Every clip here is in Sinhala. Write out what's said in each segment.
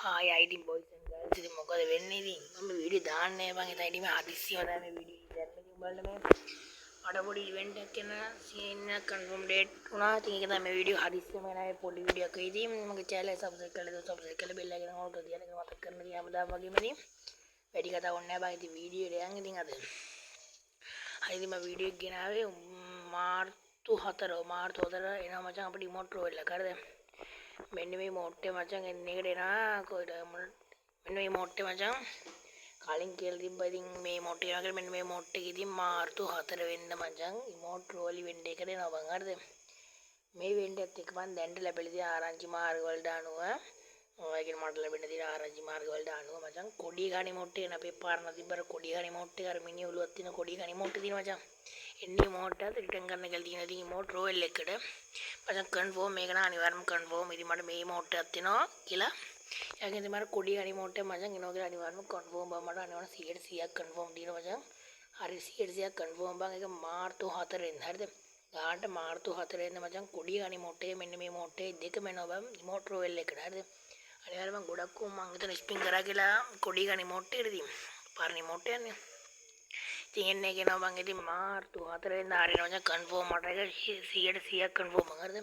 Hi, item boys and girls. ඉතින් මොකද වෙන්නේ ඉතින් මම වීඩියෝ දාන්නේ නැහැ බං. ඉතින් මේ හදිස්සියම තමයි මේ වීඩියෝ දැම්ම. ඉතින් බලන්න මේ මට පොඩි ඉවෙන්ට් එකක් කරන සීන් එක කන්ෆර්ම් ඩේට් වුණා. ඉතින් ඒක තමයි මේ වීඩියෝ හදිස්සියම එන පොඩි වීඩියෝ එකක්. ඉතින් මගේ channel එක subscribe කරලා දාන්න subscribe කරලා bell icon on කරලා තියන්න මතක කරන්න ඉතින් හැමදාම වගේම ඉතින් වැඩි කතා ඕනේ නැහැ බං. ඉතින් වීඩියෝ එකට යන් ඉතින් අද. හරි ඉතින් මම වීඩියෝ එක ගෙනාවේ මාර්තු 4 එනවා මචං අපිට රිමෝට් රෝල් එක. හරිද? මෙන්න මේ මෝට්ටේ මචං එන්න එකට එනවා කොයිද මෙන්න මේ මෝට්ටේ මචං කලින් කියලා තිබ්බා ඉතින් මේ මෝට්ටේ එනවා කියලා මෙන්න මේ මෝට්ටේ එක ඉතින් මාර්තු 4 වෙනිදා මචං රිමෝට් රෝල් ඉවෙන්ට් එකට එනවා බං. හරිද? මේ ඉවෙන්ට් එකත් එක්ක මම දැන්ට ලැබිලා තියෙන ආරංචි මාර්ග වලට අනුව ඔයගෙන් මට ලැබෙන්න තියෙන ආරංචි මාර්ග වලට අනුව මචං කොඩිය ගානේ මෝට්ටේ එන අපේ පාරණ තිබ්බර කොඩිය ගානේ මෝට්ටේ අර මිනි ඔලුවක් තියෙන කොඩිය ගානේ මෝට්ටේ තියෙන මචං එන්නේ මෝට්ටේ රිටර්න් කරන්න කියලා තියෙන ඉතින් මෝට් රෝල් එකට මචං කන්ෆර්ම් මේක නා අනිවාර්යයෙන්ම කන්ෆර්ම් ඉතින් මට මේ මෝට්ටයක් තියෙනවා කියලා එයාගෙන් ඉතින් මට කොඩිය ගානේ මෝට්ටේ මචං එනවා කියලා අනිවාර්යයෙන්ම කන්ෆර්ම් බව මට අනිවාර්යයෙන් 100%ක් කන්ෆර්ම් තියෙනවා මචං හරි 100%ක් කන්ෆර්ම් බං ඒක මාර්තු 4 වෙනිදා හරිද ගානට මාර්තු 4 වෙනිදා මචං කොඩිය ගානේ මෝට්ටේ මෙන්න මේ මෝට්ටේ දෙකම එනවා බං රිමෝට් රෝල් එකට හරිද අනිවාර්යයෙන්ම ගොඩක් මම හිතන ස්පින් කරා කියලා කොඩිය ගානේ මෝට්ටේට ඉතින් පාරණි මෝට්ටේ යන්නේ ඉතින් එන්නේ කියනවා මං ඉතින් මාර්තු 4 වෙනිදා හරිනවා මචං කන්ෆර්ම් මට ඒක 100%ක් කන්ෆර්ම් මං හරිද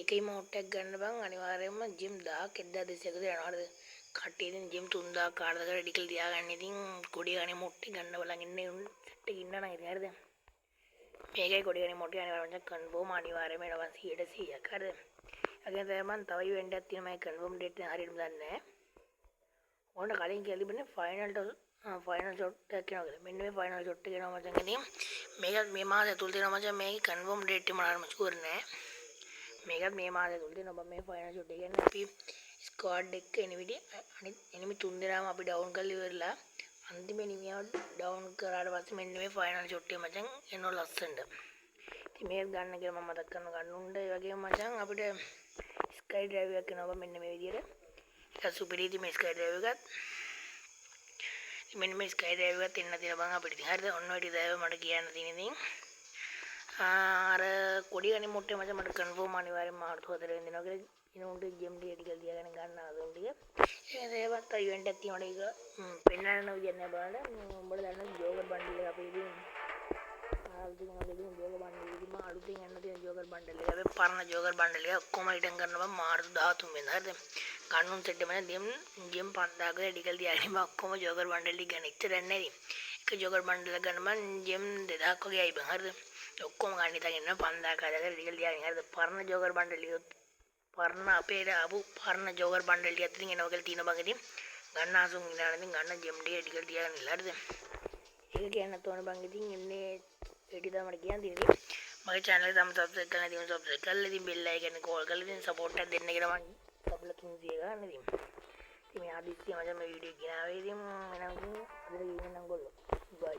එක මෝට්ටයක් ගන්න බං අනිවාර්යයෙන්ම ජිම් 1000ක් 1200කට යනවා හරිද කට්ටිය ඉතින් ජිම් 3000 කාටද රෙඩි කරලා තියාගන්න ඉතින් කොඩිය ගානේ මෝට්ටේ ගන්න බලන් ඉන්නේ සෙට් එක ඉන්න නම් ඉතින් හරිද මේකයි කොඩිය ගානේ මෝට්ටේ අනිවාර්යයෙන්ම කන්ෆර්ම් අනිවාර්යයෙන්ම එනවා 100%ක් හරිද අගින් තමයි මම තව ඉවෙන්ට් එකක් තියෙනවා මම කන්ෆර්ම් ඩේට් එක හරියටම දන්නේ නැහැ ඕන කලින් කියලා තිබුණේ ෆයිනල් ෂොට් එකක් කරනවා කියලා. මෙන්න මේ ෆයිනල් ෂොට් එක කරනවා මචං ඉතින් මේක මේ මාසය තුල තියෙනවා මචං මේකේ කන්ෆර්ම් ඩේට් එක මට ෂුවර් නෑ. මේකත් මේ මාසය තුල තියෙනවා මේ ෆයිනල් ෂොට් එක කියන්නේ අපි ස්ක්වොඩ් එක එනිමිටි අනිත් එනිමි තුන් දෙනාම අපි ඩවුන් කරලා ඉවරලා අන්තිම එනිමියව ඩවුන් කරාට පස්සේ මෙන්න මේ ෆයිනල් ෂොට් එක මචං එනවා ලස්සනට. ඉතින් මේක ගන්න කියලා මම මතක් කරනවා ගන්න උන්ට ඒ වගේම මචං අපිට ස්කයි ඩ්‍රයිව් එකක් කරනවා මෙන්න මේ විදියට. ඒක සුපිරිදි මේ ස්කයි ඩ්‍රයිව් එකත් මෙන්න මේ ස්කයි ඩ්‍රයිව් එකත් එන්න තියෙන බං අපිට ඉතින් හරිද ඔන්න ඔය ටික තමයි මට කියන්න තියෙන ඉතින් අර කොඩි ගානේ මොට්ටේ මචං මට කන්ෆර්ම් අනිවාර්යෙන්ම මාර්තු 4 වෙනිදා දෙනවා කියලා ඉනුන්ට ජෙම් ටික තියාගෙන ගන්න ආසොන් ටික ඒක ඒවත් ඉවෙන්ට් එකක් තියෙනවා ඒක පෙන්නන්න විදියක් නෑ බලන්න උඹලා දන්න ජෝගර් බන්ඩල් එක අපේ ඉතින් ආල්දින් වලදී ජෝගර් බන්ඩල් ඉතින් මම අලුතින් යන්න තියෙන ජෝගර් බන්ඩල් එක අපි පරණ ජෝගර් බන්ඩල් එක ඔක්කොම රිටර්න් කරනවා මාර්තු 13 වෙනිදා හරිද කන්නුන් සෙට් එක මම ජිම් 5000ක රෙඩි කරලා තියාගෙන මම ඔක්කොම ජෝගර් බන්ඩල් ටික ගන්න ඉච්චරක් නැහැ ඉතින් එක ජෝගර් බන්ඩල් එක ගන්න මම ජිම් 2000ක් වගේ ආයි බං හරිද ඔක්කොම ගන්න ඉතින් ඉන්න 5000ක හදලා රෙඩි කරලා තියාගෙන හරිද පරණ ජෝගර් බන්ඩල් ටික පරණ අපේ ආපු පරණ ජෝගර් බන්ඩල් ටිකත් ඉතින් එනවා කියලා තියෙනවා බං ඉතින් ගන්න ආසුන් ඉඳලා ඉතින් ගන්න ජිම් ටික රෙඩි කරලා තියාගෙන ඉන්න හරිද ඒක කියන්න තෝරන බං ඉතින් එන්නේ එඩි තමයි මට කියන්න තියෙන්නේ මගේ channel එක තම subscribe කරලා තියෙනවා subscribe කරලා ඉතින් bell icon එක call කරලා ඉතින් support එකක් දෙන්න කියලා මම සබ්ල 300 ගන්න ඉතින් මේ ආදිත්‍ය මචං මේ වීඩියෝ ගෙනාවේ ඉතින් එනම් අද ගිහින් නම් ගොල්ලෝ බයි